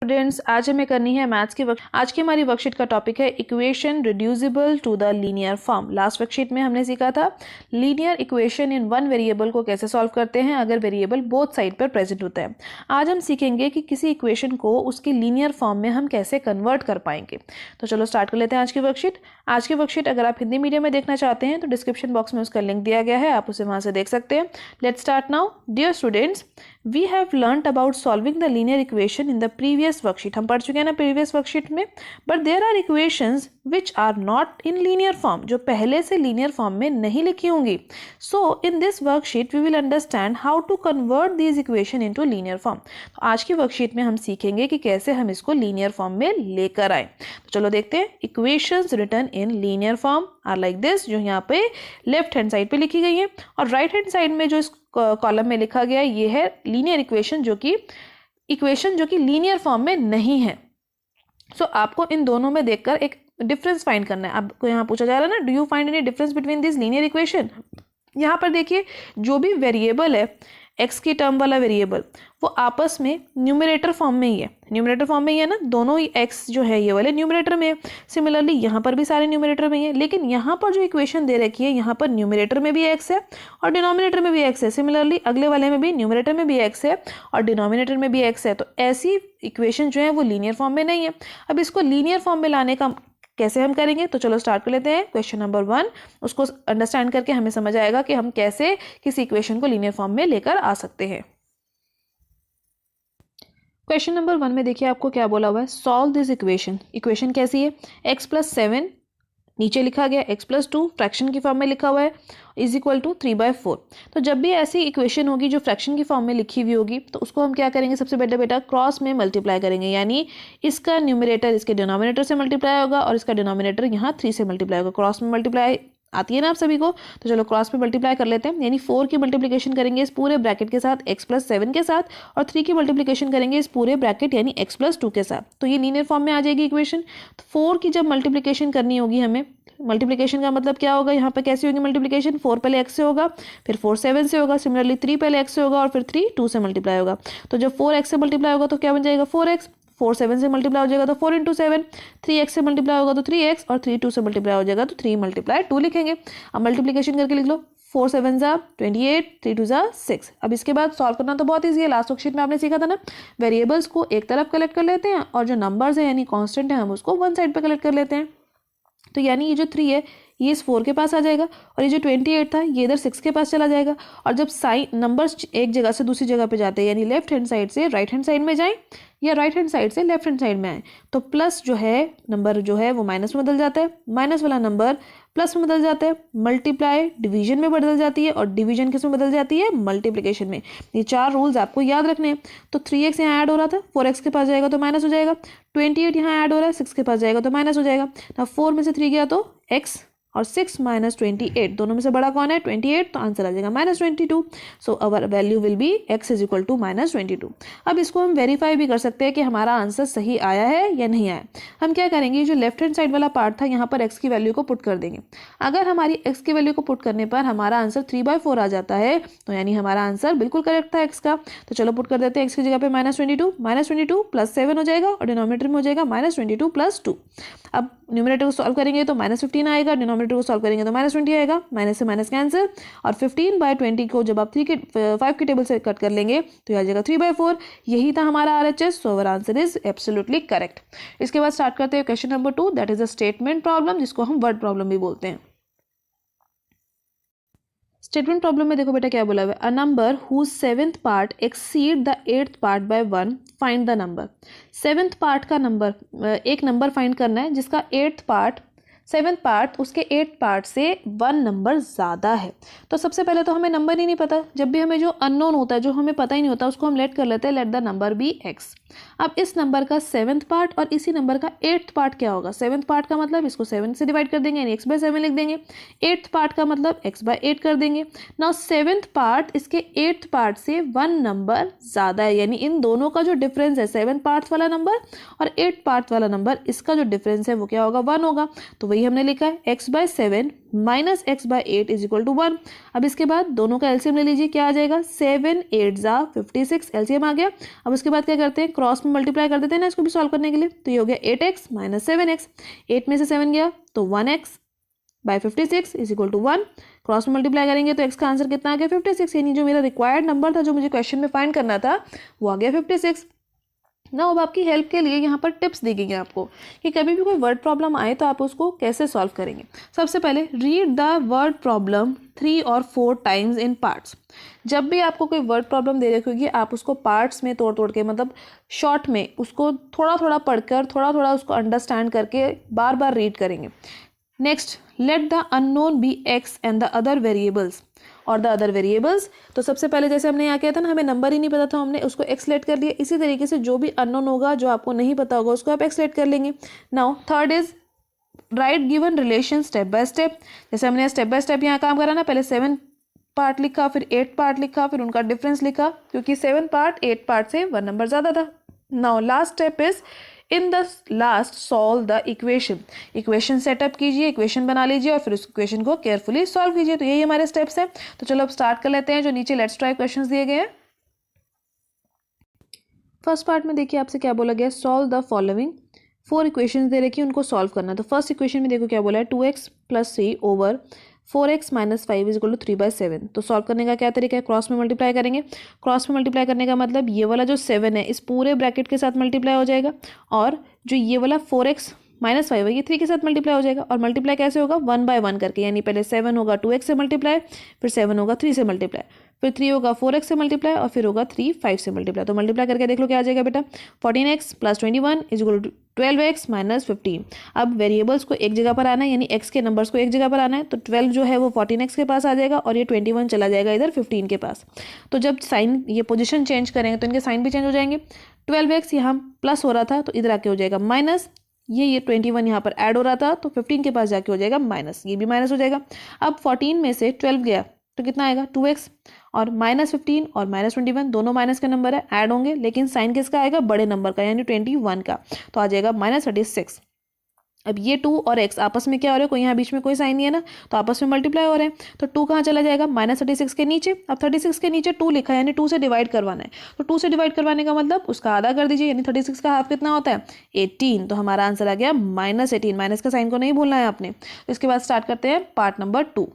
Students, आज हमें करनी है मैथ्स की आज की हमारी वर्कशीट का टॉपिक है equation reducible to the linear form. Last worksheet में हमने सीखा था linear equation in one variable को कैसे सॉल्व करते हैं अगर वेरिएबल बोथ साइड पर प्रेजेंट होता है। आज हम सीखेंगे कि किसी इक्वेशन को उसकी लीनियर फॉर्म में हम कैसे कन्वर्ट कर पाएंगे। तो चलो स्टार्ट कर लेते हैं आज की वर्कशीट। आज की वर्कशीट अगर आप हिंदी मीडियम में देखना चाहते हैं तो डिस्क्रिप्शन बॉक्स में उसका लिंक दिया गया है, आप उसे वहां से देख सकते हैं। Let's start now. Dear students, we have learnt about solving the linear equation in the previous worksheet। हम पढ़ चुके हैं ना previous worksheet में। but there are equations which are not in linear form, जो पहले से linear form में नहीं लिखी होंगी। so in this worksheet we will understand how to convert these equation into linear form। तो आज की worksheet में हम सीखेंगे कि कैसे हम इसको linear form में लेकर आए। तो चलो देखते हैं। equations written in linear form are like this, जो यहाँ पे लेफ्ट हैंड साइड पे लिखी गई है, और राइट हैंड साइड में जो इस कॉलम में लिखा गया है ये है लीनियर इक्वेशन, जो कि लीनियर फॉर्म में नहीं है। सो आपको इन दोनों में देखकर एक डिफरेंस फाइंड करना है। आपको यहाँ पूछा जा रहा है ना, do you find any difference between this linear equation. यहाँ पर देखिए, जो भी वेरिएबल है एक्स की टर्म वाला वेरिएबल, वो आपस में न्यूमरेटर फॉर्म में ही है। न्यूमरेटर फॉर्म में ही है ना, दोनों ही एक्स जो है ये वाले न्यूमरेटर में है। सिमिलरली यहाँ पर भी सारे न्यूमरेटर में ही है, लेकिन यहाँ पर जो इक्वेशन दे रखी है यहाँ पर न्यूमरेटर में भी एक्स है और डिनोमिनेटर में भी एक्स है। सिमिलरली अगले वाले में भी न्यूमरेटर में भी एक्स है और डिनोमिनेटर में भी एक्स है। तो ऐसी इक्वेशन जो है वो लीनियर फॉर्म में नहीं है। अब इसको लीनियर फॉर्म में लाने का कैसे हम करेंगे, तो चलो स्टार्ट कर लेते हैं। क्वेश्चन नंबर 1, उसको अंडरस्टैंड करके हमें समझ आएगा कि हम कैसे किसी इक्वेशन को लीनियर फॉर्म में लेकर आ सकते हैं। क्वेश्चन नंबर 1 में देखिए आपको क्या बोला हुआ है, सॉल्व दिस इक्वेशन। इक्वेशन कैसी है, x+7 नीचे लिखा गया, x+2 फ्रैक्शन की फॉर्म में लिखा हुआ है, इज इक्वल टू 3/4। तो जब भी ऐसी इक्वेशन होगी जो फ्रैक्शन की फॉर्म में लिखी हुई होगी तो उसको हम क्या करेंगे, सबसे पहले बेटा क्रॉस में मल्टीप्लाई करेंगे, यानी इसका न्यूमरेटर इसके डिनोमिनेटर से मल्टीप्लाई होगा और इसका डिनोमिनेटर यहाँ 3 से मल्टीप्लाई होगा। क्रॉस में मल्टीप्लाई आती है ना आप सभी को, तो चलो क्रॉस में मल्टीप्लाई कर लेते हैं। यानी 4 की मल्टीप्लिकेशन करेंगे इस पूरे ब्रैकेट के साथ x+7 के साथ, और 3 की मल्टीप्लिकेशन करेंगे इस पूरे ब्रैकेट यानी x+2 के साथ। तो ये लीनियर फॉर्म में आ जाएगी इक्वेशन। तो 4 की जब मल्टीप्लिकेशन करनी होगी हमें, मल्टीप्लिकेशन का मतलब क्या होगा, यहाँ पे कैसी होगी मल्टीप्लिकेशन, 4 पहले x से होगा, फिर 4 7 से होगा, सिमिलरली 3 पहले x से होगा और फिर 3 2 से मल्टीप्लाई होगा। तो जब 4x से मल्टीप्लाई होगा तो क्या बन जाएगा 4x, 4 7 से मल्टीप्लाई हो जाएगा तो 4 × 7, 3x से मल्टीप्लाई होगा तो 3x, और 3 2 से मल्टीप्लाई हो जाएगा तो 3 × 2 लिखेंगे। अब मल्टीप्लिकेशन करके लिख लो, 4 7 ज़ा 28, 3 2 ज़ा 6। अब इसके बाद सॉल्व करना तो बहुत ईजी है। लास्ट वर्कशीट में आपने सीखा था ना, वेरिएबल्स को एक तरफ कलेक्ट कर लेते हैं और जो नंबर्स हैं यानी कॉन्स्टेंट है हम उसको वन साइड पर कलेक्ट कर लेते हैं। तो यानी ये जो 3 है ये इस 4 के पास आ जाएगा, और ये जो 28 था ये इधर 6 के पास चला जाएगा। और जब साइन नंबर्स एक जगह से दूसरी जगह पे जाते हैं, यानी लेफ्ट हैंड साइड से राइट हैंड साइड में जाएं या राइट हैंड साइड से लेफ्ट हैंड साइड में आए, तो प्लस जो है नंबर जो है वो माइनस में बदल जाता है, माइनस वाला नंबर प्लस में बदल जाता है, मल्टीप्लाई डिवीजन में बदल जाती है, और डिवीजन किस में बदल जाती है, मल्टीप्लिकेशन में। ये 4 रूल्स आपको याद रखने हैं। तो 3x यहाँ ऐड हो रहा था, 4x के पास जाएगा तो माइनस हो जाएगा, 28 यहाँ ऐड हो रहा है, 6 के पास जाएगा तो माइनस हो जाएगा। ना 4 में से 3 गया तो x, और 6 - 28 दोनों में से बड़ा कौन है 28, तो आंसर आ जाएगा -22। So our value will be x is equal to -22। अब इसको हम वेरीफाई भी कर सकते हैं कि हमारा आंसर सही आया है या नहीं आया। हम क्या करेंगे, जो लेफ्ट हैंड साइड वाला पार्ट था यहाँ पर x की वैल्यू को पुट कर देंगे। अगर हमारी x की वैल्यू को पुट करने पर हमारा आंसर 3/4 आ जाता है, तो यानी हमारा आंसर बिल्कुल करेक्ट था x का। तो चलो पुट कर देते हैं x की जगह पे -22 + 7 हो जाएगा, और डिनोमिनेटर में हो जाएगा -22 + 2। अब न्यूमरेटर को सॉल्व करेंगे तो -15 आएगा, डिनोमिनेटर को सॉल्व करेंगे तो -20 आएगा, माइनस से माइनस कैंसिल, और 15/20 को जब आप 5 की टेबल से कट कर लेंगे तो आ जाएगा 3/4। यही था हमारा RHS। So our answer is absolutely correct. इसके बाद स्टार्ट करते हैं question number 2, that is a statement problem, जिसको हम वर्ड प्रॉब्लम भी बोलते हैं। स्टेटमेंट प्रॉब्लम में देखो बेटा क्या बोला हुआ है, a number whose 7th part exceed the 8th part by 1, find the number. 7th part का नंबर, एक नंबर फाइंड करना है जिसका 8th पार्ट 7th पार्ट उसके 8th पार्ट से 1 नंबर ज़्यादा है। तो सबसे पहले तो हमें नंबर ही नहीं पता। जब भी हमें जो अननोन होता है, जो हमें पता ही नहीं होता, उसको हम लेट कर लेते हैं, let the number be x। अब इस नंबर का 7th पार्ट और इसी नंबर का 8th पार्ट क्या होगा, 7th पार्ट का मतलब इसको 7 से डिवाइड कर देंगे यानी x/7 लिख देंगे, 8th पार्ट का मतलब x/8 कर देंगे। नाउ 7th पार्ट इसके 8th पार्ट से 1 नंबर ज़्यादा है, यानी इन दोनों का जो डिफरेंस है 7th पार्ट वाला नंबर और 8th पार्ट वाला नंबर, इसका जो डिफरेंस है वो क्या होगा 1 होगा। तो वही हमने लिखा है x/7 minus x by 8 is equal to 1। अब इसके बाद दोनों का एलसीएम ले लीजिए, क्या आ जाएगा 7 8 जा 56, एलसीएम आ गया। अब उसके बाद क्या करते हैं, क्रॉस में मल्टीप्लाई कर देते हैं ना इसको भी सॉल्व करने के लिए। तो ये हो गया 8x माइनस 7x, 8 में से 7 गया तो 1x by 56 is equal to 1। Cross में मल्टीप्लाई करेंगे तो x का आंसर कितना आ गया 56, यानी जो मेरा रिक्वायर्ड नंबर था जो मुझे क्वेश्चन में फाइंड करना था वो आ गया 56 ना। अब आपकी हेल्प के लिए यहाँ पर टिप्स दी गई हैं आपको कि कभी भी कोई वर्ड प्रॉब्लम आए तो आप उसको कैसे सॉल्व करेंगे। सबसे पहले रीड द वर्ड प्रॉब्लम 3 और 4 टाइम्स इन पार्ट्स। जब भी आपको कोई वर्ड प्रॉब्लम दे रखी होगी आप उसको पार्ट्स में तोड़ तोड़ के, मतलब शॉर्ट में उसको थोड़ा थोड़ा पढ़कर थोड़ा थोड़ा उसको अंडरस्टैंड करके बार बार रीड करेंगे। Next, let the unknown be x and the other variables और द अदर वेरिएबल्स। तो सबसे पहले जैसे हमने यहाँ किया था ना, हमें नंबर ही नहीं पता था, हमने उसको एक्स लेट कर लिया। इसी तरीके से जो भी अननोन होगा, जो आपको नहीं पता होगा, उसको आप एक्स लेट कर लेंगे। Now third is right given relation step by step. जैसे हमने स्टेप बाय स्टेप यहाँ काम करा ना, पहले 7 पार्ट लिखा, फिर 8 पार्ट लिखा, फिर उनका डिफरेंस लिखा, क्योंकि 7 पार्ट 8 पार्ट से 1 नंबर ज़्यादा था। Now last step is in the last solve the equation. Equation setup कीजिए, इक्वेशन बना लीजिए और फिर उस इक्वेशन को केयरफुली सॉल्व कीजिए। तो यही हमारे स्टेप्स हैं। तो चलो अब स्टार्ट कर लेते हैं जो नीचे लेट्स ट्राई क्वेश्चंस दिए गए हैं। फर्स्ट पार्ट में देखिए आपसे क्या बोला गया, सॉल्व द फॉलोइंग। 4 इक्वेशंस दे रखी है, उनको सॉल्व करना है। तो फर्स्ट इक्वेशन में देखो क्या बोला है, 2x plus 3 over 4x minus 5 is equal to 3/7। तो सॉल्व करने का क्या तरीका है, क्रॉस में मल्टीप्लाई करेंगे। क्रॉस में मल्टीप्लाई करने का मतलब ये वाला जो 7 है इस पूरे ब्रैकेट के साथ मल्टीप्लाई हो जाएगा, और जो ये वाला 4x माइनस 5 है ये 3 के साथ मल्टीप्लाई हो जाएगा। और मल्टीप्लाई कैसे होगा, 1 बाय 1 करके, यानी पहले 7 होगा 2x से मल्टीप्लाई, फिर 7 होगा 3 से मल्टीप्लाई, फिर 3 होगा 4x से मल्टीप्लाई, और फिर होगा 3 5 से मल्टीप्लाई। तो मल्टीप्लाई करके देख लो क्या आ जाएगा बेटा, 14x plus 21 is equal to 12x minus 15। अब वेरिएबल्स को एक जगह पर आना है, यानी x के नंबर्स को एक जगह पर आना है। तो 12 जो है वो 14x के पास आ जाएगा और ये 21 चला जाएगा इधर 15 के पास। तो जब साइन ये पोजीशन चेंज करेंगे तो इनके साइन भी चेंज हो जाएंगे। 12x यहाँ प्लस हो रहा था तो इधर आके हो जाएगा माइनस, ये 21 यहाँ पर ऐड हो रहा था तो 15 के पास जाके हो जाएगा माइनस, ये भी माइनस हो जाएगा। अब 14 में से 12 गया तो कितना आएगा 2x, और माइनस 15 और माइनस 21 दोनों माइनस के नंबर है, ऐड होंगे, लेकिन साइन किसका आएगा, बड़े नंबर का, यानी 21 का। तो आ जाएगा माइनस 36। अब ये 2 और x आपस में क्या हो रहे हैं, कोई यहाँ बीच में कोई साइन नहीं है ना, तो आपस में मल्टीप्लाई हो रहे हैं। तो 2 कहाँ चला जाएगा, माइनस 36 के नीचे। अब 36 के नीचे 2 लिखा है, यानी 2 से डिवाइड करवाना है। तो 2 से डिवाइड करवाने का मतलब उसका आधा कर दीजिए, यानी 36 का हाफ कितना होता है 18। तो हमारा आंसर आ गया माइनस 18। माइनस का साइन को नहीं भूलना है आपने। तो इसके बाद स्टार्ट करते हैं पार्ट नंबर 2।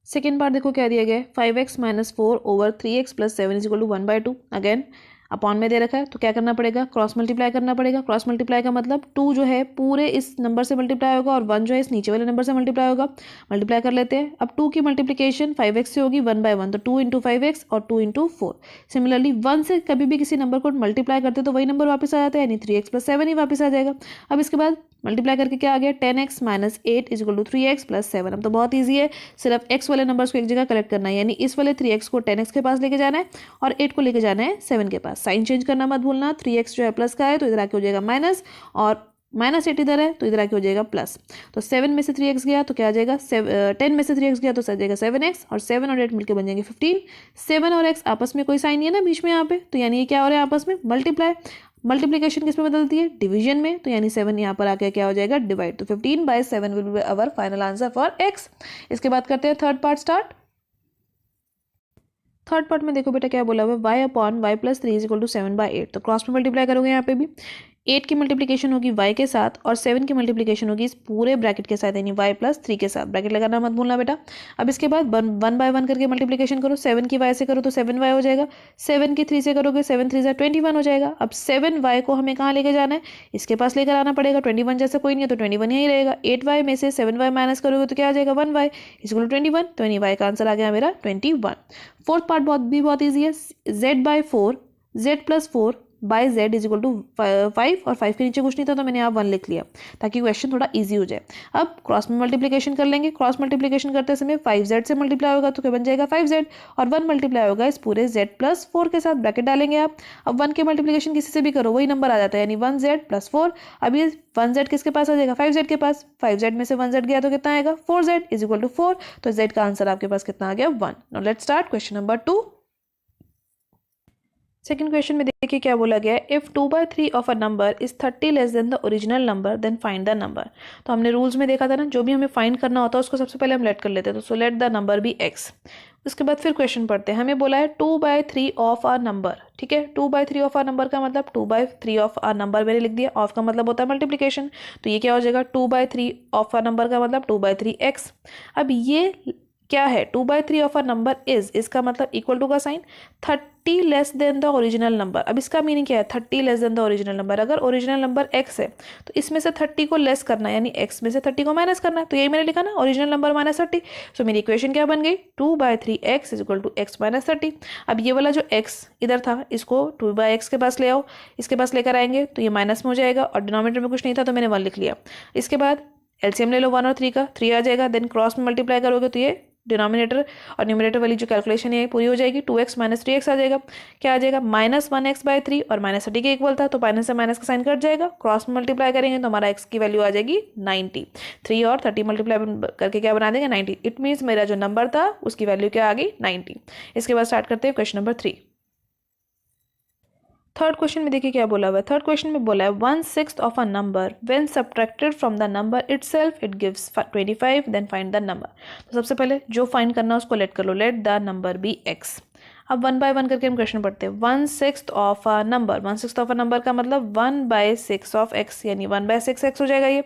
सेकेंड पार्ट देखो क्या दिया गया है, 5x minus 4 over 3x plus 7 is equal to 1/2। Again upon में दे रखा है तो क्या करना पड़ेगा, क्रॉस मल्टीप्लाई करना पड़ेगा। क्रॉस मल्टीप्लाई का मतलब 2 जो है पूरे इस नंबर से मल्टीप्लाई होगा और 1 जो है इस नीचे वाले नंबर से मल्टीप्लाई होगा। मल्टीप्लाई कर लेते हैं। अब 2 की मल्टीप्लिकेशन 5x से होगी 1/1, तो 2 इंटू 5x और 2 इंटू 4। सिमिलरली 1 से कभी भी किसी नंबर को मल्टीप्लाई करते तो वही नंबर वापस आ जाता है, यानी 3x प्लस 7 ही वापस आ जाएगा। अब इसके बाद मल्टीप्लाई करके क्या आ गया, 10x minus 8 is equal to 3x plus 7। अब तो बहुत ईजी है, सिर्फ x वाले नंबर्स को एक जगह कलेक्ट करना है, यानी इस वाले 3x को 10x के पास लेके जाना है और 8 को लेके जाना है 7 के पास। साइन चेंज करना मत भूलना, 3x जो है प्लस का है तो इधर आके हो जाएगा माइनस, और माइनस 8 इधर है तो इधर आके हो जाएगा प्लस। तो 7 में से 3x गया तो क्या आ जाएगा, 10 में से 3x गया तो आ जाएगा 7x, और 7 और 8 मिलकर बन जाएंगे 15। 7 और x आपस में कोई साइन नहीं है ना बीच में यहाँ पे, तो यानी ये क्या हो रहा है आपस में मल्टीप्लाई। मल्टीप्लिकेशन किस में बदलती है, डिवीजन में, तो यानी 7 यहाँ पर आके क्या हो जाएगा डिवाइड। तो 15/7 will be our final answer for x। इसके बाद करते हैं third part start. Third part में देखो बेटा क्या बोला हुआ है, y upon y plus 3 is equal to 7/8। तो क्रॉस में मल्टीप्लाई करोगे यहाँ पे भी 8 की मल्टीप्लिकेशन होगी y के साथ और 7 की मल्टीप्लिकेशन होगी इस पूरे ब्रैकेट के साथ, यानी y प्लस 3 के साथ। ब्रैकेट लगाना मत भूलना बेटा। अब इसके बाद 1/1 करके मल्टीप्लिकेशन करो। 7 की y से करो तो 7y हो जाएगा, 7 की 3 से करोगे 7 3 जा 21 हो जाएगा। अब 7y को हमें कहाँ लेके जाना है, इसके पास लेकर आना पड़ेगा। 21 जैसा कोई नहीं है तो 21 यही रहेगा। 8y में से 7y माइनस करोगे तो क्या आ जाएगा 1y इक्वल टू 21। तो यानी y का आंसर आ गया मेरा 21। फोर्थ पार्ट बहुत ईजी है, z/4 z plus 4 by z is equal to 5, और 5 के नीचे कुछ नहीं था तो मैंने यहाँ 1 लिख लिया ताकि क्वेश्चन थोड़ा इजी हो जाए। अब क्रॉस में मल्टीप्लिकेशन कर लेंगे। क्रॉस मल्टीप्लिकेशन करते समय 5z से मल्टीप्लाई होगा तो क्या बन जाएगा 5z, और 1 मल्टीप्लाई होगा इस पूरे z प्लस 4 के साथ। ब्रैकेट डालेंगे आप। अब 1 के मल्टीप्लिकेशन किसी से भी करो वही नंबर आ जाता है, यानी 1z प्लस 4। अब ये 1z किसके पास आ जाएगा 5z के पास। 5z में से 1z गया तो कितना आएगा 4z इज इक्वल टू 4। तो z का आंसर आपके पास कितना आ गया 1। Now let's start question number 2। Second question में देखिए क्या बोला गया है, if 2/3 of a number is 30 less than the original number then find the number. तो हमने रूल्स में देखा था ना, जो भी हमें फाइंड करना होता है उसको सबसे पहले हम लेट कर लेते हैं, तो so let the number be x. उसके बाद फिर क्वेश्चन पढ़ते हैं, हमें बोला है 2/3 ऑफ अ नंबर, ठीक है। 2/3 ऑफ अ नंबर का मतलब 2/3 ऑफ अ नंबर मैंने लिख दिया, ऑफ का मतलब होता है मल्टीप्लिकेशन, तो ये क्या हो जाएगा 2/3 ऑफ अ नंबर का मतलब 2/3 एक्स। अब ये क्या है, 2/3 ऑफ अ नंबर इज, इसका मतलब इक्वल टू का sign, 30 less than the original number. अब इसका मीनिंग क्या है, 30 less than the original number. अगर ओरिजिनल नंबर x है तो इसमें से 30 को लेस करना है, यानी x में से 30 को माइनस करना है, तो यही मैंने लिखा ना, ओरिजिनल नंबर माइनस 30। सो मेरी इक्वेशन क्या बन गई, 2/3 x is equal to x minus 30। अब ये वाला जो x इधर था इसको 2/x के पास ले आओ, इसके पास लेकर आएंगे तो ये माइनस में हो जाएगा, और डिनोमिनेटर में कुछ नहीं था तो मैंने 1 लिख लिया। इसके बाद एलसीएम ले लो 1 और 3 का, 3 आ जाएगा, देन क्रॉस में मल्टीप्लाई करोगे तो ये डिनोमिनेटर और न्यूमरेटर वाली जो कैलकुलेशन है पूरी हो जाएगी, 2x माइनस 3x आ जाएगा। क्या आ जाएगा, -1x/3, और -30 के इक्वल था तो माइनस से माइनस का साइन कट जाएगा, क्रॉस में मल्टीप्लाई करेंगे तो हमारा x की वैल्यू आ जाएगी 90। 3 और 30 मल्टीप्लाई करके क्या बना देंगे 90। इट मीन्स मेरा जो नंबर था उसकी वैल्यू क्या आ गई 90। इसके बाद स्टार्ट करते हैं क्वेश्चन नंबर 3। थर्ड क्वेश्चन में देखिए क्या बोला हुआ है, थर्ड क्वेश्चन में बोला है 1/6 of a number when subtracted from the number itself it gives 25, then find the number. तो सबसे पहले जो फाइंड करना है उसको लेट कर लो, let the number be x. अब 1 बाय 1 करके हम क्वेश्चन पढ़ते हैं, 1/6 of a number, 1/6 of a number का मतलब 1/6 ऑफ एक्स, यानी 1/6 एक्स हो जाएगा ये।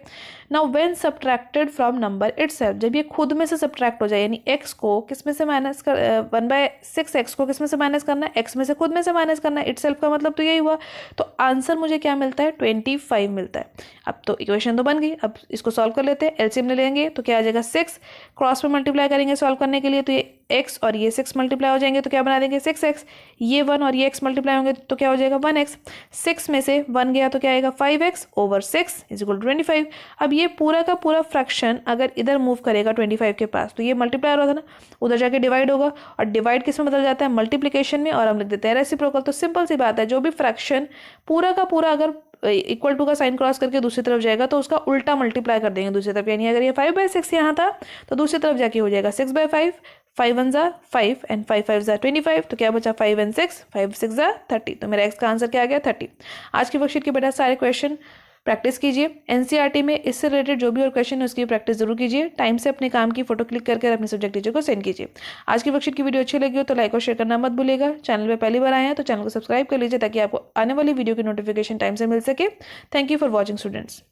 Now when subtracted from number itself, जब ये खुद में से सब्ट्रैक्ट हो जाए, यानी एक्स को किस में से माइनस कर, 1/6 एक्स को किस में से माइनस करना है, एक्स में से खुद में से माइनस करना है, इटसेल्फ का मतलब तो यही हुआ। तो आंसर मुझे क्या मिलता है 25 मिलता है। अब तो इक्वेशन तो बन गई, अब इसको सॉल्व कर लेते हैं, एलसीएम ले लेंगे तो क्या आ जाएगा 6, क्रॉस में मल्टीप्लाई करेंगे सॉल्व करने के लिए, तो ये x और ये 6 मल्टीप्लाई हो जाएंगे तो क्या बना देंगे 6x, ये 1 और ये x मल्टीप्लाई होंगे तो क्या हो जाएगा 1x, 6 में से 1 गया तो क्या आएगा 5x over 6 is equal to 25। अब ये पूरा का पूरा फ्रैक्शन अगर इधर मूव करेगा 25 के पास तो ये मल्टीप्लाई हो रहा था ना, उधर जाके डिवाइड होगा, और डिवाइड किस में बदल जाता है मल्टीप्लिकेशन में, और हम लिख देते हैं रेसिप्रोकल। तो सिंपल सी बात है, जो भी फ्रैक्शन पूरा का पूरा अगर इक्वल टू का साइन क्रॉस करके दूसरी तरफ जाएगा तो उसका उल्टा मल्टीप्लाई कर देंगे दूसरी तरफ, यानी अगर ये 5/6 यहाँ था तो दूसरी तरफ जाके हो जाएगा 6/5, 5 1 ज़ा 5 एंड 5 5 ज़ा 25, तो क्या बचा 5 and 6, 5 6 ज़ा 30। तो मेरा एक्स का आंसर क्या आ गया 30। आज की वर्कशीट के बेटा सारे क्वेश्चन प्रैक्टिस कीजिए, एनसीईआरटी में इससे रिलेटेड जो भी और क्वेश्चन है उसकी प्रैक्टिस जरूर कीजिए, टाइम से अपने काम की फोटो क्लिक करके अपने सब्जेक्ट टीचर को सेंड कीजिए। आज की वर्कशीट की वीडियो अच्छी लगी हो तो लाइक और शेयर करना मत भूलिएगा। चैनल पे पहली बार आए हैं तो चैनल को सब्सक्राइब कर लीजिए ताकि आपको आने वाली वीडियो की नोटिफिकेशन टाइम से मिल सके। Thank you for watching students.